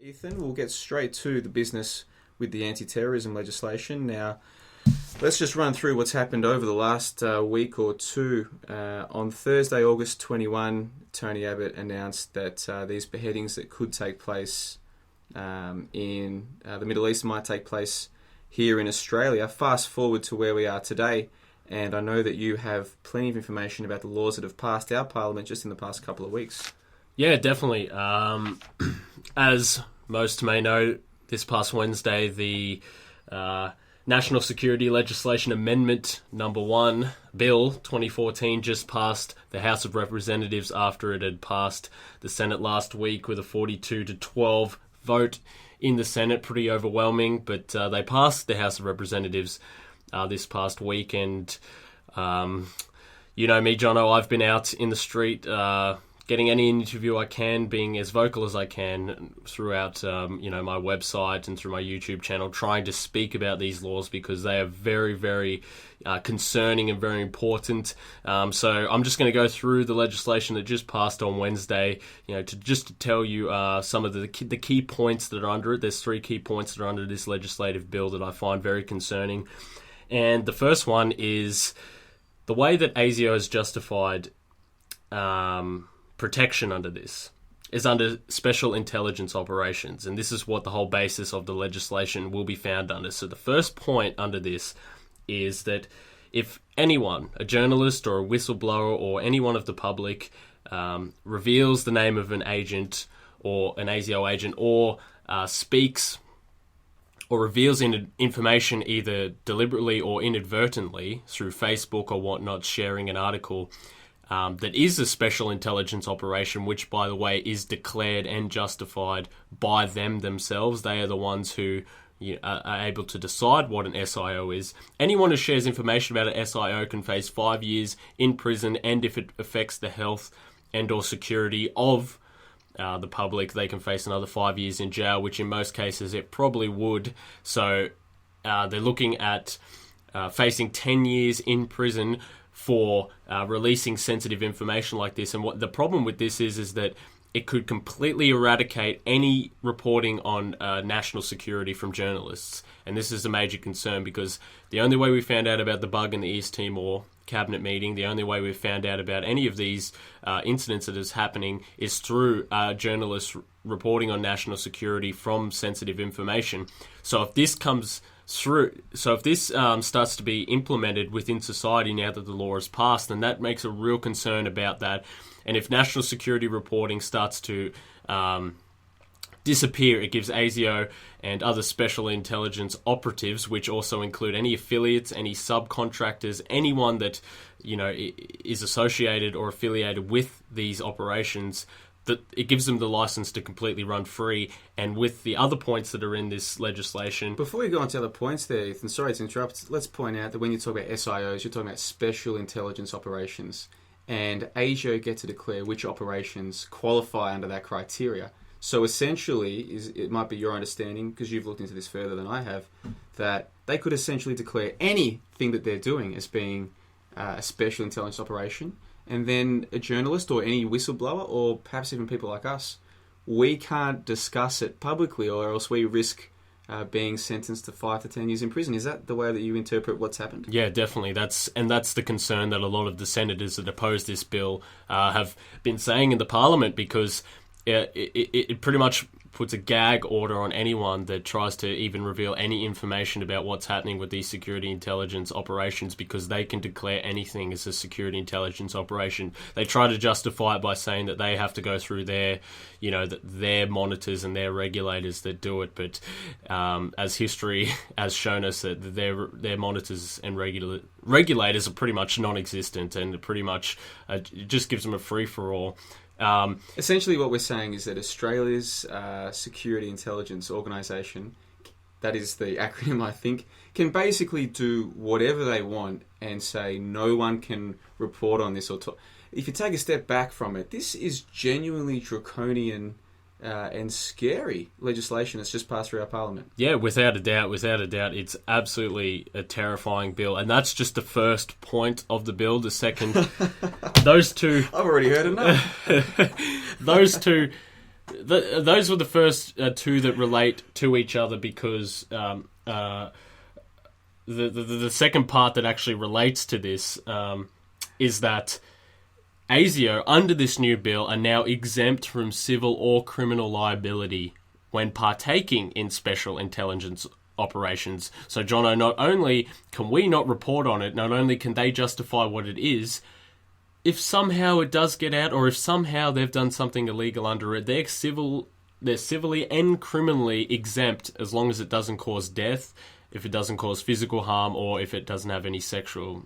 Ethan, we'll get straight to the business with the anti-terrorism legislation. Now, let's just run through what's happened over the last week or two. On Thursday, August 21, Tony Abbott announced that these beheadings that could take place in the Middle East might take place here in Australia. Fast forward to where we are today, and I know that you have plenty of information about the laws that have passed our Parliament just in the past couple of weeks. Yeah, definitely. As most may know, this past Wednesday, the National Security Legislation Amendment Number 1 Bill 2014 just passed the House of Representatives after it had passed the Senate last week with a 42-12 vote in the Senate. Pretty overwhelming, but they passed the House of Representatives this past week. And you know me, Johnno, I've been out in the street getting any interview I can, being as vocal as I can throughout my website and through my YouTube channel, trying to speak about these laws because they are very, very concerning and very important. So I'm just going to go through the legislation that just passed on Wednesday, to tell you some of the key points that are under it. There's 3 key points that are under this legislative bill that I find very concerning. And the first one is the way that ASIO has justified protection under this is under special intelligence operations, and this is what the whole basis of the legislation will be found under. So the first point under this is that if anyone, a journalist or a whistleblower or anyone of the public, reveals the name of an agent or an ASIO agent or speaks or reveals information either deliberately or inadvertently through Facebook or whatnot, sharing an article that is a special intelligence operation, which, by the way, is declared and justified by them themselves. They are the ones who are able to decide what an SIO is. Anyone who shares information about an SIO can face 5 years in prison, and if it affects the health and or security of the public, they can face another 5 years in jail, which in most cases it probably would. So they're looking at facing 10 years in prison for releasing sensitive information like this. And what the problem with this is that it could completely eradicate any reporting on national security from journalists. And this is a major concern because the only way we found out about the bug in the East Timor cabinet meeting, the only way we've found out about any of these incidents that is happening is through journalists reporting on national security from sensitive information. So if this starts to be implemented within society now that the law is passed, then that makes a real concern about that. And if national security reporting starts to disappear, it gives ASIO and other special intelligence operatives, which also include any affiliates, any subcontractors, anyone that is associated or affiliated with these operations, that it gives them the license to completely run free. And with the other points that are in this legislation... Before we go on to other points there, Ethan, sorry to interrupt, let's point out that when you talk about SIOs, you're talking about special intelligence operations. And ASIO get to declare which operations qualify under that criteria. So essentially, it might be your understanding, because you've looked into this further than I have, that they could essentially declare anything that they're doing as being a special intelligence operation. And then a journalist or any whistleblower, or perhaps even people like us, we can't discuss it publicly, or else we risk being sentenced to 5 to 10 years in prison. Is that the way that you interpret what's happened? Yeah, definitely. That's the concern that a lot of the senators that oppose this bill have been saying in the Parliament, because it pretty much puts a gag order on anyone that tries to even reveal any information about what's happening with these security intelligence operations, because they can declare anything as a security intelligence operation. They try to justify it by saying that they have to go through their monitors and their regulators that do it. But as history has shown us, that their monitors and regulators are pretty much non-existent, and pretty much it just gives them a free-for-all. Essentially what we're saying is that Australia's Security Intelligence Organisation, that is the acronym I think, can basically do whatever they want and say no one can report on this or talk. If you take a step back from it, this is genuinely draconian and scary legislation that's just passed through our Parliament. Yeah, without a doubt. It's absolutely a terrifying bill. And that's just the first point of the bill. The second, those two... I've already heard enough. Those two those were the first two that relate to each other because the second part that actually relates to this is that ASIO, under this new bill, are now exempt from civil or criminal liability when partaking in special intelligence operations. So, Johnno, not only can we not report on it, not only can they justify what it is, if somehow it does get out, or if somehow they've done something illegal under it, they're civilly and criminally exempt as long as it doesn't cause death, if it doesn't cause physical harm, or if it doesn't have any sexual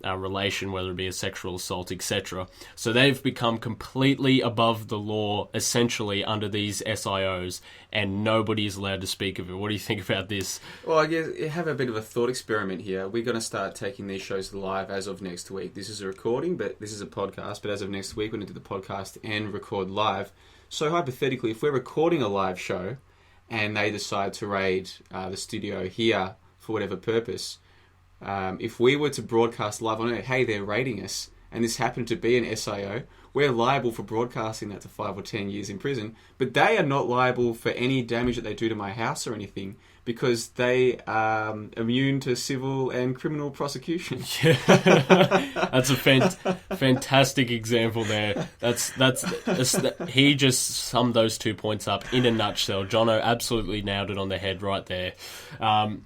relation, whether it be a sexual assault, etc. So they've become completely above the law, essentially, under these SIOs, and nobody is allowed to speak of it. What do you think about this? Well, I guess have a bit of a thought experiment here. We're going to start taking these shows live as of next week. This is a recording, but this is a podcast. But as of next week, we're going to do the podcast and record live. So hypothetically, if we're recording a live show and they decide to raid the studio here for whatever purpose, if we were to broadcast live on it, hey, they're raiding us, and this happened to be an SIO, we're liable for broadcasting that to 5 or 10 years in prison. But they are not liable for any damage that they do to my house or anything, because they are immune to civil and criminal prosecution. Yeah, that's a fantastic example there. He just summed those 2 points up in a nutshell. Johnno absolutely nailed it on the head right there.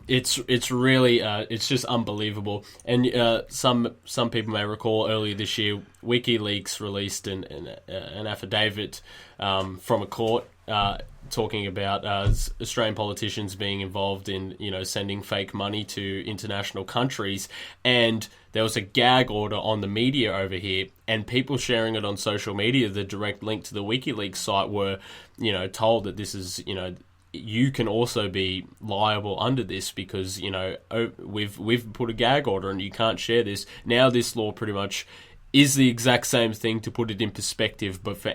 It's really it's just unbelievable. And some people may recall earlier this year, WikiLeaks released an affidavit from a court talking about Australian politicians being involved in, sending fake money to international countries, and there was a gag order on the media over here, and people sharing it on social media, the direct link to the WikiLeaks site, were, told that this is, you can also be liable under this because, we've put a gag order and you can't share this. Now this law pretty much is the exact same thing, to put it in perspective, but for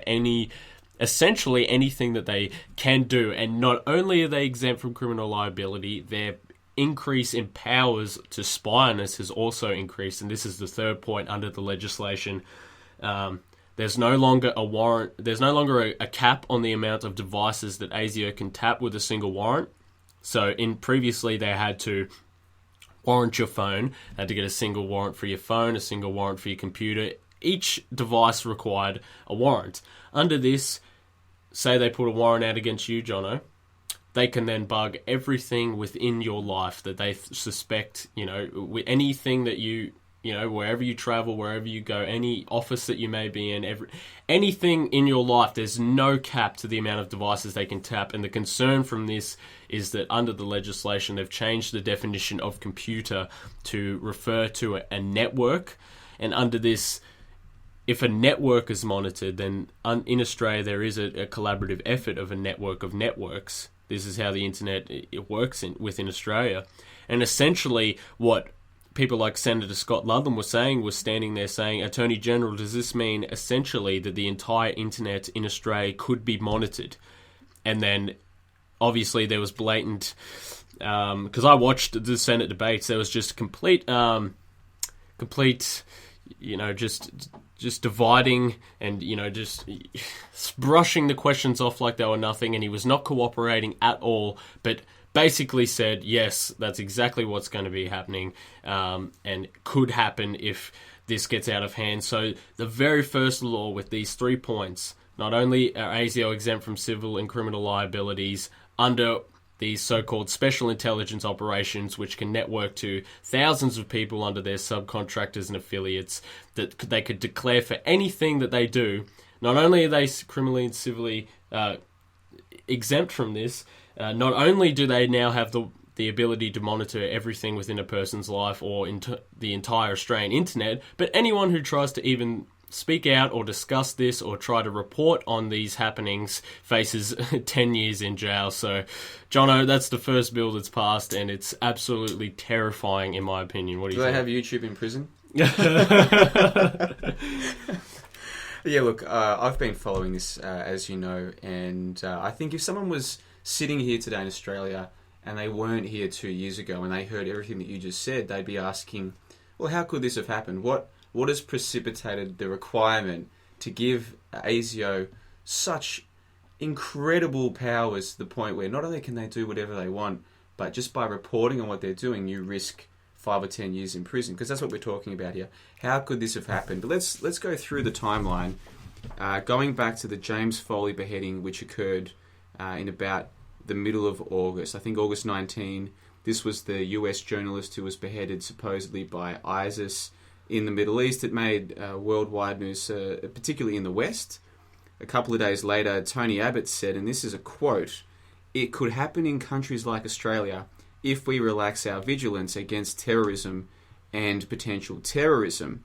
essentially anything that they can do. And not only are they exempt from criminal liability, their increase in powers to spy on us has also increased. And this is the third point under the legislation. There's no longer a warrant. There's no longer a cap on the amount of devices that ASIO can tap with a single warrant. So previously they had to warrant your phone, had to get a single warrant for your phone, a single warrant for your computer. Each device required a warrant. Under this, say they put a warrant out against you, Johnno, they can then bug everything within your life that they suspect, anything that you, wherever you travel, wherever you go, any office that you may be in, anything in your life, there's no cap to the amount of devices they can tap. And the concern from this is that under the legislation, they've changed the definition of computer to refer to a network. And under this, if a network is monitored, then in Australia there is a collaborative effort of a network of networks. This is how the internet works within Australia. And essentially what people like Senator Scott Ludlam was standing there saying, Attorney General, does this mean essentially that the entire internet in Australia could be monitored? And then obviously there was blatant, because I watched the Senate debates, there was just complete, just dividing and, just brushing the questions off like they were nothing, and he was not cooperating at all, but basically said, yes, that's exactly what's going to be happening, and could happen if this gets out of hand. So the very first law with these 3 points, not only are ASIO exempt from civil and criminal liabilities under these so-called special intelligence operations, which can network to thousands of people under their subcontractors and affiliates, that they could declare for anything that they do. Not only are they criminally and civilly exempt from this, not only do they now have the ability to monitor everything within a person's life or the entire Australian internet, but anyone who tries to even speak out or discuss this or try to report on these happenings faces 10 years in jail. So, Johnno, that's the first bill that's passed, and it's absolutely terrifying in my opinion. What do you think? Do they have YouTube in prison? Yeah, look, I've been following this, as you know, and I think if someone was sitting here today in Australia and they weren't here 2 years ago and they heard everything that you just said, they'd be asking, well, how could this have happened? What has precipitated the requirement to give ASIO such incredible powers to the point where not only can they do whatever they want, but just by reporting on what they're doing, you risk 5 or 10 years in prison, because that's what we're talking about here. How could this have happened? But let's go through the timeline, going back to the James Foley beheading, which occurred in about the middle of August. I think August 19. This was the US journalist who was beheaded supposedly by ISIS in the Middle East. It made worldwide news, particularly in the West. A couple of days later, Tony Abbott said, and this is a quote, "It could happen in countries like Australia if we relax our vigilance against terrorism and potential terrorism.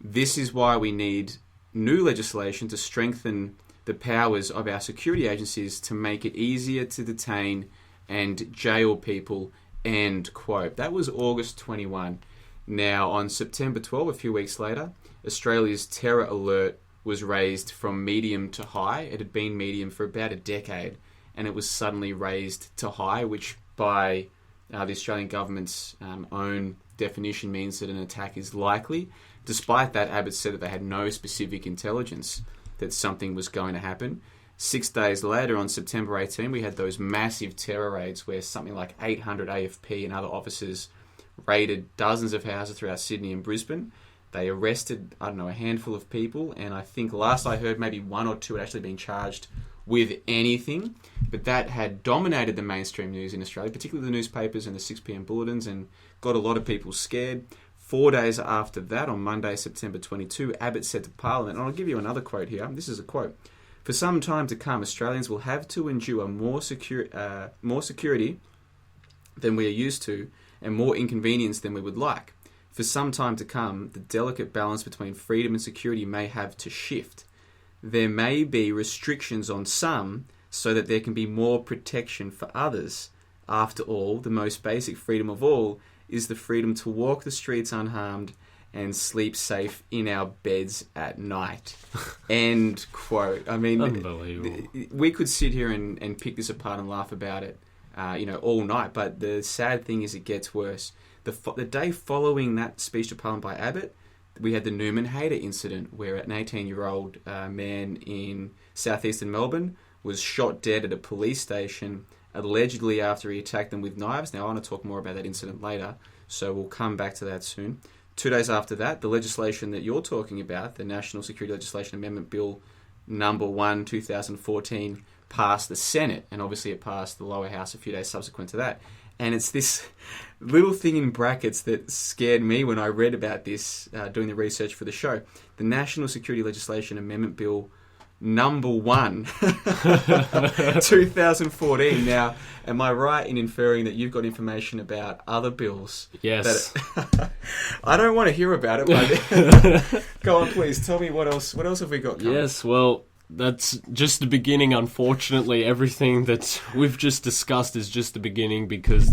This is why we need new legislation to strengthen the powers of our security agencies to make it easier to detain and jail people," end quote. That was August 21. Now, on September 12, a few weeks later, Australia's terror alert was raised from medium to high. It had been medium for about a decade, and it was suddenly raised to high, which by the Australian government's own definition means that an attack is likely. Despite that, Abbott said that they had no specific intelligence that something was going to happen. 6 days later, on September 18, we had those massive terror raids where something like 800 AFP and other officers raided dozens of houses throughout Sydney and Brisbane. They arrested, a handful of people, and I think last I heard maybe 1 or 2 had actually been charged with anything. But that had dominated the mainstream news in Australia, particularly the newspapers and the 6pm bulletins, and got a lot of people scared. 4 days after that, on Monday, September 22, Abbott said to Parliament, and I'll give you another quote here. This is a quote. "For some time to come, Australians will have to endure more security than we are used to and more inconvenience than we would like. For some time to come, the delicate balance between freedom and security may have to shift. There may be restrictions on some so that there can be more protection for others. After all, the most basic freedom of all is the freedom to walk the streets unharmed and sleep safe in our beds at night." End quote. I mean, unbelievable. We could sit here and pick this apart and laugh about it, all night. But the sad thing is, it gets worse. The day following that speech to Parliament by Abbott, we had the Newman Hayter incident, where an 18-year-old man in southeastern Melbourne was shot dead at a police station, allegedly after he attacked them with knives. Now, I want to talk more about that incident later, so we'll come back to that soon. 2 days after that, the legislation that you're talking about, the National Security Legislation Amendment Bill number 1, 2014, passed the Senate, and obviously it passed the lower house a few days subsequent to that. And it's this little thing in brackets that scared me when I read about this, doing the research for the show. The National Security Legislation Amendment Bill number 1, 2014. Now, am I right in inferring that you've got information about other bills? Yes. I don't want to hear about it, but go on, please. Tell me what else have we got coming? Yes, well, that's just the beginning, unfortunately. Everything that we've just discussed is just the beginning, because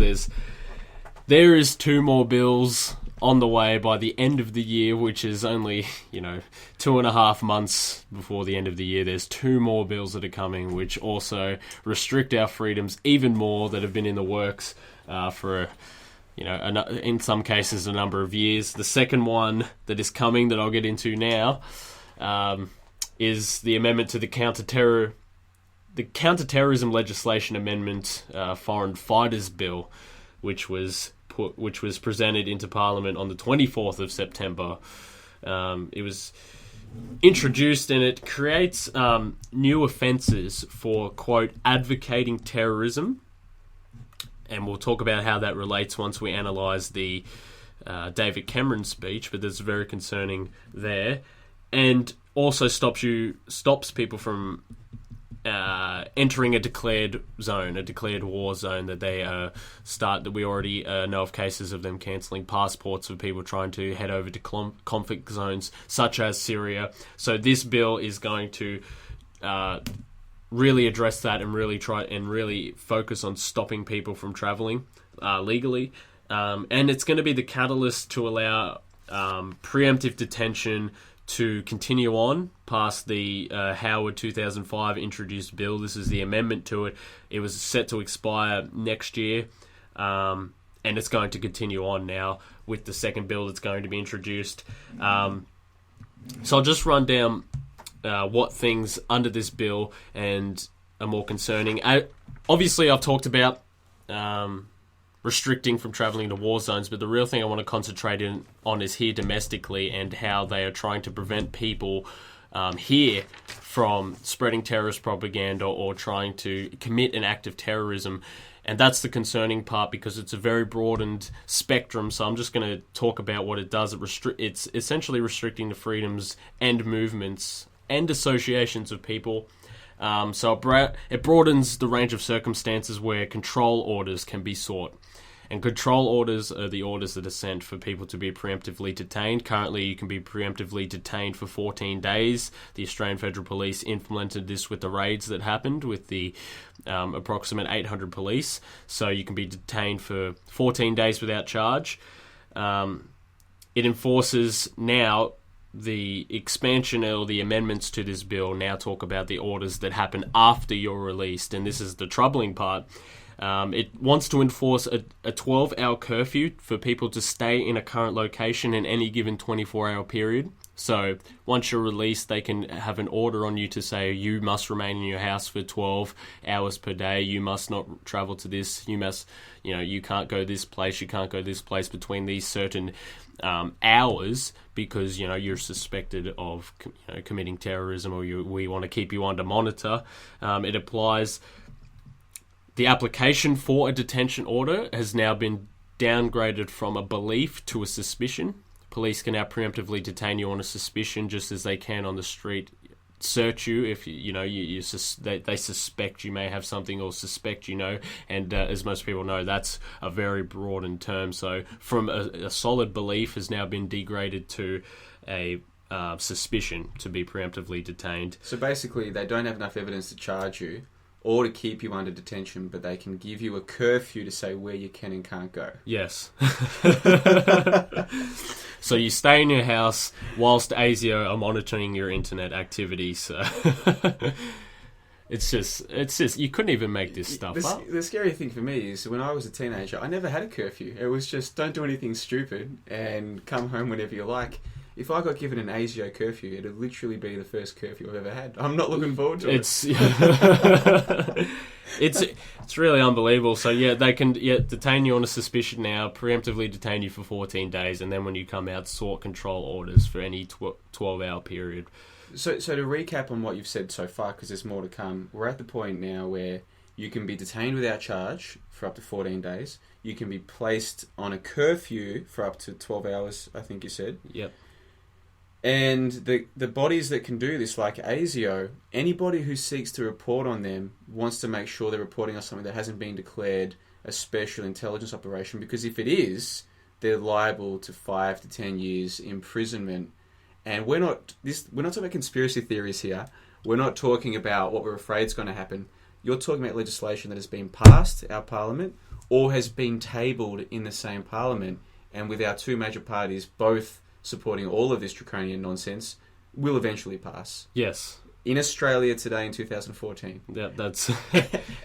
there is 2 more bills on the way by the end of the year, which is only, 2.5 months before the end of the year. There's 2 more bills that are coming, which also restrict our freedoms even more, that have been in the works for, in some cases, a number of years. The second one that is coming, that I'll get into now, is the amendment to the counter-terrorism legislation amendment, Foreign Fighters Bill, which was presented into Parliament on the 24th of September. It was introduced, and it creates new offences for, quote, advocating terrorism. And we'll talk about how that relates once we analyse the David Cameron speech, but that's very concerning there. And also stops people from entering a declared war zone that that we already know of cases of them cancelling passports for people trying to head over to conflict zones such as Syria. So this bill is going to really address that and really focus on stopping people from travelling legally, and it's going to be the catalyst to allow preemptive detention to continue on past the Howard 2005 introduced bill. This is the amendment to it. It was set to expire next year, and it's going to continue on now with the second bill that's going to be introduced. So I'll just run down what things under this bill and are more concerning. Obviously, I've talked about restricting from travelling to war zones, but the real thing I want to concentrate on is here domestically and how they are trying to prevent people here from spreading terrorist propaganda or trying to commit an act of terrorism. And that's the concerning part, because it's a very broadened spectrum. So I'm just going to talk about what it does. It's essentially restricting the freedoms and movements and associations of people. So it broadens the range of circumstances where control orders can be sought. And control orders are the orders that are sent for people to be preemptively detained. Currently, you can be preemptively detained for 14 days. The Australian Federal Police implemented this with the raids that happened with the approximate 800 police. So you can be detained for 14 days without charge. It enforces now the expansion or the amendments to this bill now talk about the orders that happen after you're released. And this is the troubling part. It wants to enforce a 12-hour curfew for people to stay in a current location in any given 24-hour period. So once you're released, they can have an order on you to say you must remain in your house for 12 hours per day. You must not travel to this. You must, you can't go this place. You can't go this place between these certain hours because, you're suspected of committing terrorism, or we want to keep you under monitor. It applies. The application for a detention order has now been downgraded from a belief to a suspicion. Police can now preemptively detain you on a suspicion, just as they can on the street search you if they suspect you may have something or suspect and as most people know, that's a very broadened term. So from a solid belief has now been degraded to a suspicion to be preemptively detained. So basically, they don't have enough evidence to charge you or to keep you under detention, but they can give you a curfew to say where you can and can't go. Yes. So you stay in your house whilst ASIO are monitoring your internet activities. It's just, you couldn't even make this stuff up. The scary thing for me is when I was a teenager, I never had a curfew. It was just, don't do anything stupid and come home whenever you like. If I got given an ASIO curfew, it would literally be the first curfew I've ever had. I'm not looking forward to it. It's really unbelievable. So yeah, they can detain you on a suspicion now, preemptively detain you for 14 days, and then when you come out, sort control orders for any 12-hour period. So to recap on what you've said so far, because there's more to come, we're at the point now where you can be detained without charge for up to 14 days. You can be placed on a curfew for up to 12 hours, I think you said. Yep. And the bodies that can do this, like ASIO, anybody who seeks to report on them wants to make sure they're reporting on something that hasn't been declared a special intelligence operation, because if it is, they're liable to 5 to 10 years imprisonment. And we're not talking about conspiracy theories here. We're not talking about what we're afraid is going to happen. You're talking about legislation that has been passed, our parliament, or has been tabled in the same parliament, and with our two major parties both supporting all of this draconian nonsense, will eventually pass. Yes. In Australia today in 2014. Yeah, that's...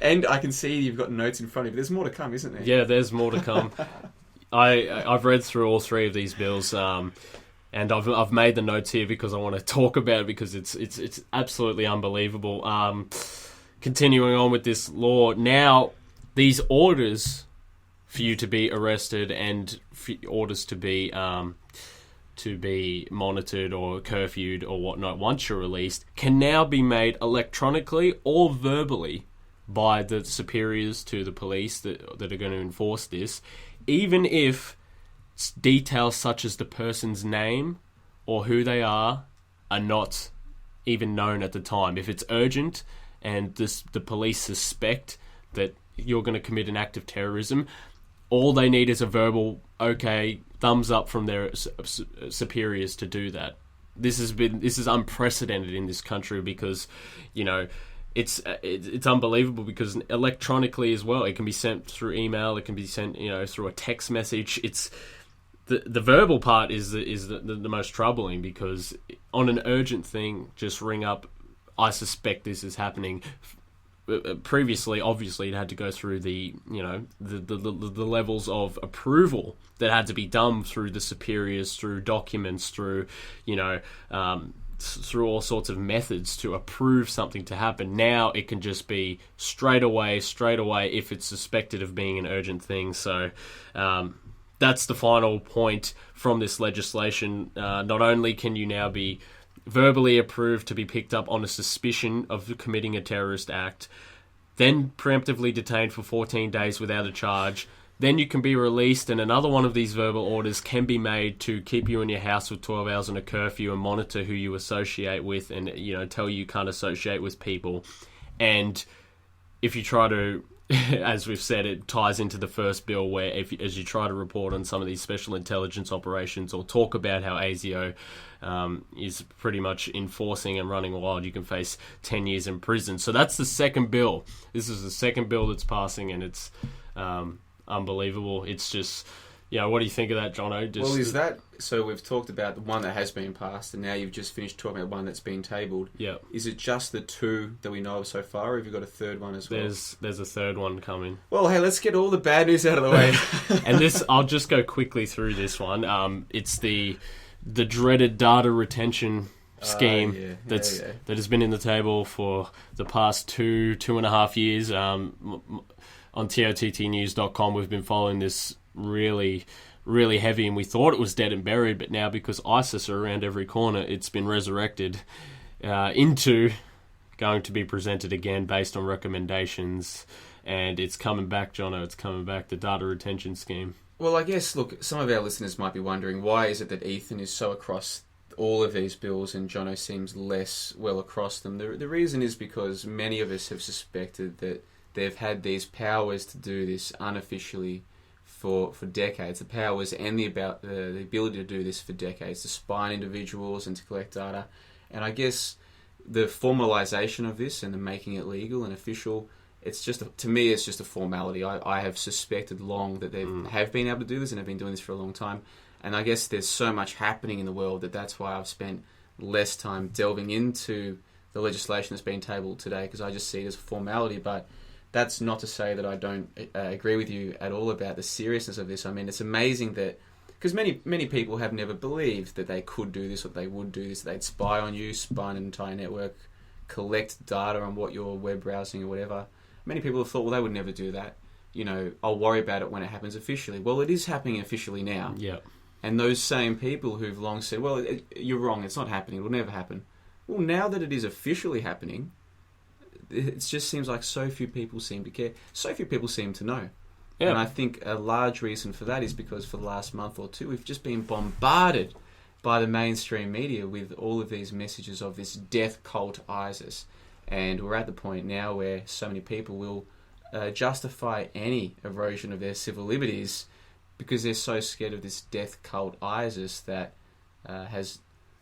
And I can see you've got notes in front of you. There's more to come, isn't there? Yeah, there's more to come. I've read through all three of these bills, and I've made the notes here because I want to talk about it, because it's absolutely unbelievable. Continuing on with this law, now these orders for you to be arrested and orders to be monitored or curfewed or whatnot once you're released can now be made electronically or verbally by the superiors to the police that are going to enforce this, even if details such as the person's name or who they are not even known at the time. If it's urgent and the police suspect that you're going to commit an act of terrorism, all they need is a verbal, okay, thumbs up from their superiors to do that. This is unprecedented in this country, because, it's unbelievable, because electronically as well, it can be sent through email, it can be sent, through a text message. It's the verbal part is the most troubling, because on an urgent thing, just ring up, I suspect this is happening. Previously, obviously, it had to go through the levels of approval that had to be done through the superiors, through documents, through through all sorts of methods to approve something to happen. Now it can just be straight away if it's suspected of being an urgent thing. So that's the final point from this legislation. Not only can you now be verbally approved to be picked up on a suspicion of committing a terrorist act, then preemptively detained for 14 days without a charge, then you can be released, and another one of these verbal orders can be made to keep you in your house for 12 hours on a curfew and monitor who you associate with, and tell you can't associate with people. And if you try to, as we've said, it ties into the first bill where as you try to report on some of these special intelligence operations or talk about how ASIO is pretty much enforcing and running wild, you can face 10 years in prison. So that's the second bill. This is the second bill that's passing, and it's unbelievable. It's just, what do you think of that, Johnno? Well, is that, so we've talked about the one that has been passed, and now you've just finished talking about one that's been tabled. Yeah. Is it just the two that we know of so far, or have you got a third one as well? There's a third one coming. Well, hey, let's get all the bad news out of the way. And this, I'll just go quickly through this one. It's the dreaded data retention scheme that has been in the table for the past two and a half years. On TOTTnews.com, we've been following this really, really heavy, and we thought it was dead and buried, but now because ISIS are around every corner, it's been resurrected into going to be presented again based on recommendations, and it's coming back, Johnno. It's coming back, the data retention scheme. Well, I guess, look, some of our listeners might be wondering, why is it that Ethan is so across all of these bills and Johnno seems less well across them? The reason is because many of us have suspected that they've had these powers to do this unofficially for decades. The powers and the ability to do this for decades, to spy on individuals and to collect data. And I guess the formalisation of this and the making it legal and official, to me, it's just a formality. I have suspected long that they have been able to do this and have been doing this for a long time. And I guess there's so much happening in the world that's why I've spent less time delving into the legislation that's been tabled today, because I just see it as a formality. But that's not to say that I don't agree with you at all about the seriousness of this. I mean, it's amazing that, because many people have never believed that they could do this or they would do this, they'd spy on you, spy on an entire network, collect data on what you're web browsing or whatever. Many people have thought, well, they would never do that. I'll worry about it when it happens officially. Well, it is happening officially now. Yeah. And those same people who've long said, well, you're wrong, it's not happening, it'll never happen. Well, now that it is officially happening, it just seems like so few people seem to care. So few people seem to know. Yeah. And I think a large reason for that is because for the last month or two, we've just been bombarded by the mainstream media with all of these messages of this death cult ISIS. And we're at the point now where so many people will justify any erosion of their civil liberties because they're so scared of this death cult ISIS that has,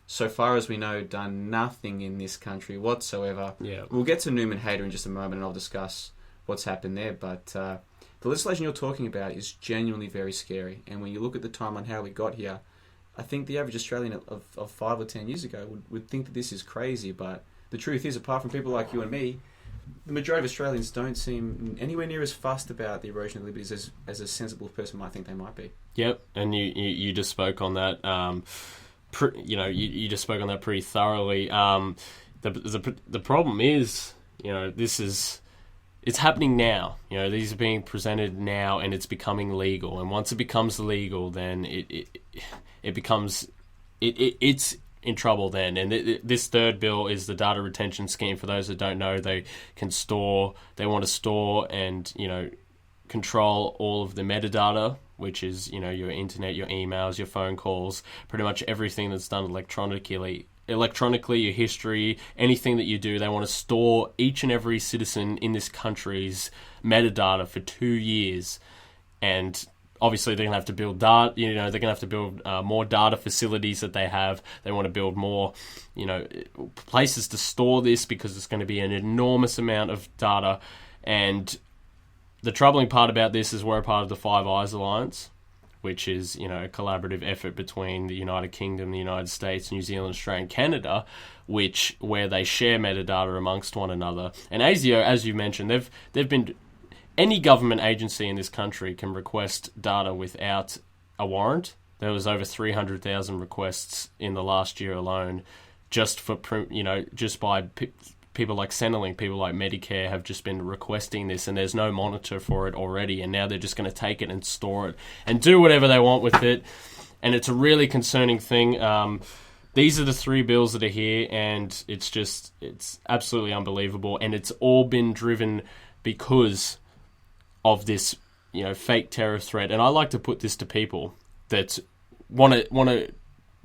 so far as we know, done nothing in this country whatsoever. Yeah. We'll get to Newman Hayter in just a moment and I'll discuss what's happened there. But the legislation you're talking about is genuinely very scary. And when you look at the timeline, how we got here, I think the average Australian of 5 or 10 years ago would think that this is crazy. But the truth is, apart from people like you and me, the majority of Australians don't seem anywhere near as fussed about the erosion of liberties as a sensible person might think they might be. Yep, and you just spoke on that. You just spoke on that pretty thoroughly. The problem is, it's happening now. These are being presented now, and it's becoming legal. And once it becomes legal, then it becomes it's in trouble then. And this third bill is the data retention scheme. For those that don't know, they want to store and control all of the metadata, which is your internet, your emails, your phone calls, pretty much everything that's done electronically, your history, anything that you do. They want to store each and every citizen in this country's metadata for 2 years. And obviously they're going to have to build data, they're going to have to build more data facilities that they have. They want to build more, places to store this because it's going to be an enormous amount of data. And the troubling part about this is we're a part of the Five Eyes Alliance, which is, a collaborative effort between the United Kingdom, the United States, New Zealand, Australia, and Canada, where they share metadata amongst one another. And ASIO, as you mentioned, they've been... Any government agency in this country can request data without a warrant. There was over 300,000 requests in the last year alone just for, just by people like Centrelink, people like Medicare have just been requesting this, and there's no monitor for it already, and now they're just going to take it and store it and do whatever they want with it, and it's a really concerning thing. These are the 3 bills that are here, and it's absolutely unbelievable, and it's all been driven because of this, fake terror threat. And I like to put this to people that want to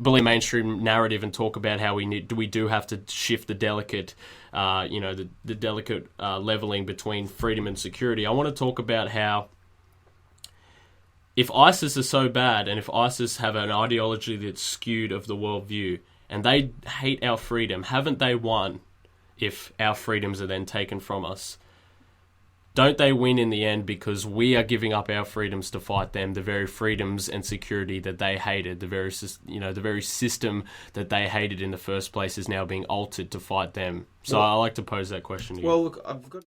believe mainstream narrative and talk about how we do have to shift the delicate, the delicate leveling between freedom and security. I want to talk about how if ISIS is so bad, and if ISIS have an ideology that's skewed of the worldview, and they hate our freedom, haven't they won if our freedoms are then taken from us? Don't they win in the end because we are giving up our freedoms to fight them, the very freedoms and security that they hated, the very system that they hated in the first place is now being altered to fight them. So I like to pose that question to you. Well, look, I've got